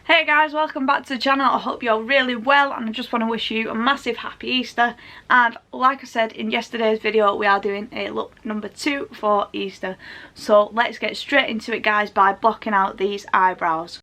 Hey guys, welcome back to the channel. I hope you're really well, and I just want to wish you a massive happy Easter. And like I said in yesterday's video, we are doing a look number 2 for Easter. So let's get straight into it guys by blocking out these eyebrows.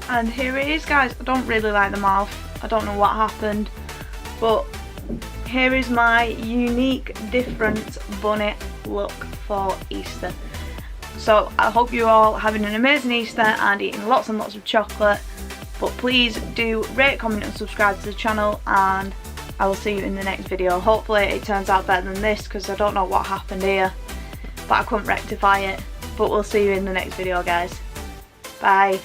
And here it is guys. I don't really like the mouth. I don't know what happened, but here is my unique, different bunny look for Easter. So I hope you're all having an amazing Easter and eating lots and lots of chocolate. But please do rate, comment and subscribe to the channel, and I will see you in the next video. Hopefully it turns out better than this, because I don't know what happened here, but I couldn't rectify it. But we'll see you in the next video, guys. Bye.